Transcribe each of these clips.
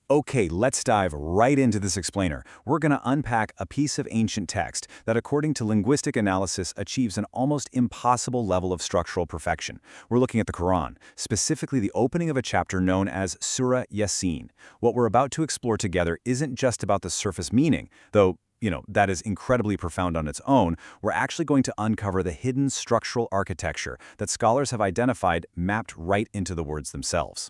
Okay, let's dive right into this explainer. We're going to unpack a piece of ancient text that, according to linguistic analysis, achieves an almost impossible level of structural perfection. We're looking at the Quran, specifically the opening of a chapter known as Surah Yaseen. What we're about to explore together isn't just about the surface meaning, though that is incredibly profound on its own. We're actually going to uncover the hidden structural architecture that scholars have identified mapped right into the words themselves.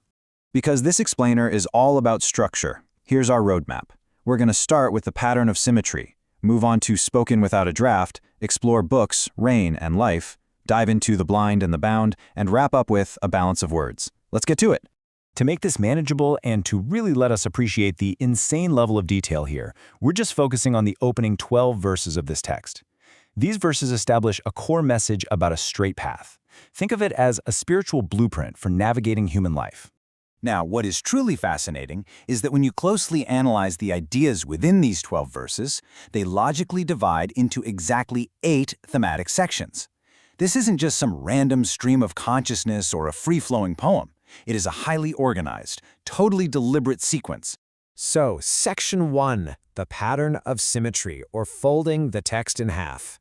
Because this explainer is all about structure, here's our roadmap. We're going to start with the pattern of symmetry, move on to spoken without a draft, explore books, rain, and life, dive into the blind and the bound, and wrap up with a balance of words. Let's get to it. To make this manageable and to really let us appreciate the insane level of detail here, we're just focusing on the opening 12 verses of this text. These verses establish a core message about a straight path. Think of it as a spiritual blueprint for navigating human life. Now, what is truly fascinating is that when you closely analyze the ideas within these 12 verses, they logically divide into exactly 8 thematic sections. This isn't just some random stream of consciousness or a free-flowing poem. It is a highly organized, totally deliberate sequence. So, Section 1, the pattern of symmetry, or folding the text in half.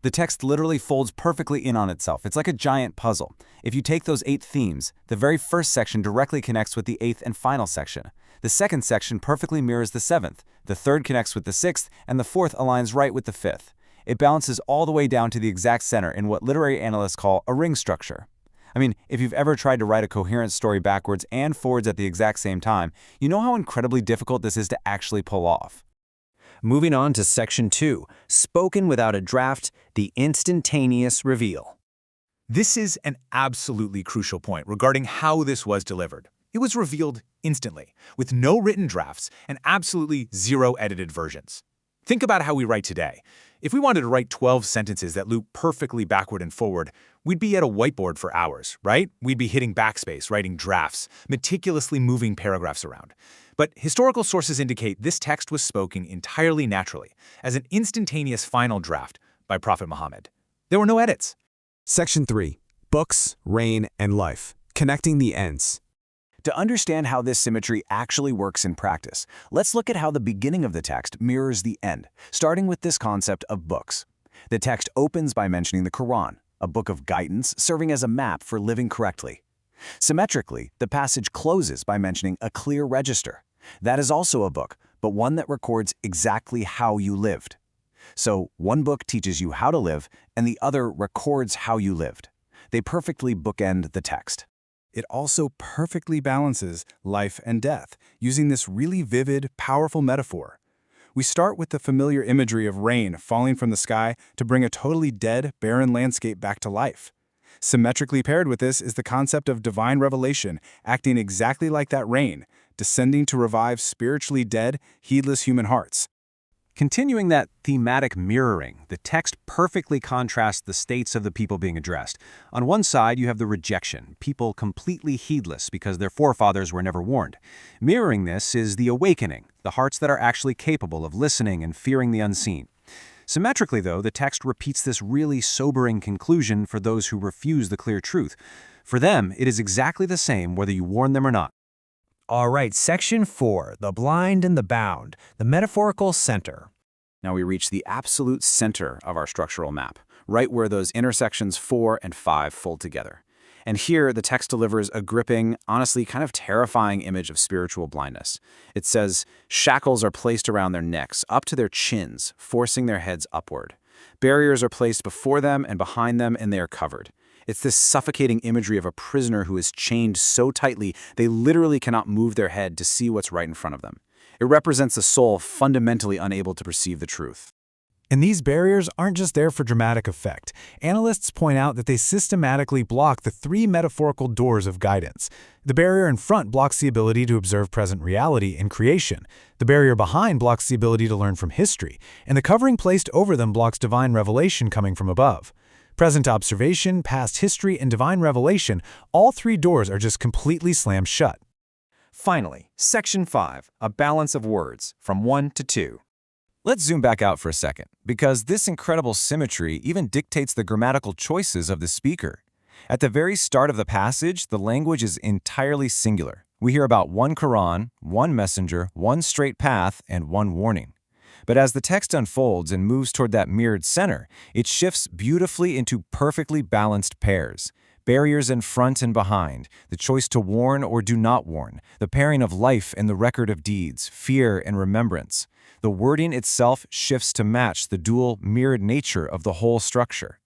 The text literally folds perfectly in on itself. It's like a giant puzzle. If you take those 8 themes, the very first section directly connects with the 8th and final section. The second section perfectly mirrors the 7th. The third connects with the 6th, and the 4th aligns right with the 5th. It balances all the way down to the exact center in what literary analysts call a ring structure. I mean, if you've ever tried to write a coherent story backwards and forwards at the exact same time, you know how incredibly difficult this is to actually pull off. Moving on to Section 2, spoken without a draft, the instantaneous reveal. This is an absolutely crucial point regarding how this was delivered. It was revealed instantly, with no written drafts and absolutely 0 edited versions. Think about how we write today. If we wanted to write 12 sentences that loop perfectly backward and forward, we'd be at a whiteboard for hours, right? We'd be hitting backspace, writing drafts, meticulously moving paragraphs around. But historical sources indicate this text was spoken entirely naturally, as an instantaneous final draft by Prophet Muhammad. There were no edits. Section 3, books, rain, and life, connecting the ends. To understand how this symmetry actually works in practice, let's look at how the beginning of the text mirrors the end, starting with this concept of books. The text opens by mentioning the Quran, a book of guidance serving as a map for living correctly. Symmetrically, the passage closes by mentioning a clear register. That is also a book, but one that records exactly how you lived. So, one book teaches you how to live, and the other records how you lived. They perfectly bookend the text. It also perfectly balances life and death, using this really vivid, powerful metaphor. We start with the familiar imagery of rain falling from the sky to bring a totally dead, barren landscape back to life. Symmetrically paired with this is the concept of divine revelation, acting exactly like that rain, descending to revive spiritually dead, heedless human hearts. Continuing that thematic mirroring, the text perfectly contrasts the states of the people being addressed. On one side, you have the rejection, people completely heedless because their forefathers were never warned. Mirroring this is the awakening, the hearts that are actually capable of listening and fearing the unseen. Symmetrically, though, the text repeats this really sobering conclusion for those who refuse the clear truth. For them, it is exactly the same whether you warn them or not. All right, Section 4, the blind and the bound, the metaphorical center. Now we reach the absolute center of our structural map, right where those intersections 4 and 5 fold together. And here, the text delivers a gripping, honestly kind of terrifying image of spiritual blindness. It says, shackles are placed around their necks, up to their chins, forcing their heads upward. Barriers are placed before them and behind them, and they are covered. It's this suffocating imagery of a prisoner who is chained so tightly they literally cannot move their head to see what's right in front of them. It represents a soul fundamentally unable to perceive the truth. And these barriers aren't just there for dramatic effect. Analysts point out that they systematically block the 3 metaphorical doors of guidance. The barrier in front blocks the ability to observe present reality in creation. The barrier behind blocks the ability to learn from history. And the covering placed over them blocks divine revelation coming from above. Present observation, past history, and divine revelation, all 3 doors are just completely slammed shut. Finally, Section 5, a balance of words, from 1 to 2. Let's zoom back out for a second, because this incredible symmetry even dictates the grammatical choices of the speaker. At the very start of the passage, the language is entirely singular, We hear about one Quran, one messenger, one straight path, and one warning. But as the text unfolds and moves toward that mirrored center, it shifts beautifully into perfectly balanced pairs. Barriers in front and behind, the choice to warn or do not warn, the pairing of life and the record of deeds, fear and remembrance. The wording itself shifts to match the dual, mirrored nature of the whole structure.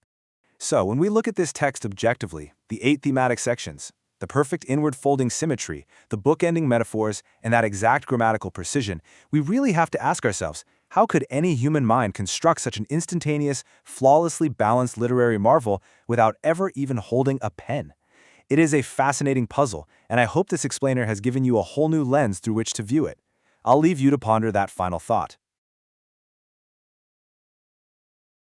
So, when we look at this text objectively, the 8 thematic sections, the perfect inward-folding symmetry, the bookending metaphors, and that exact grammatical precision, we really have to ask ourselves, how could any human mind construct such an instantaneous, flawlessly balanced literary marvel without ever even holding a pen? It is a fascinating puzzle, and I hope this explainer has given you a whole new lens through which to view it. I'll leave you to ponder that final thought.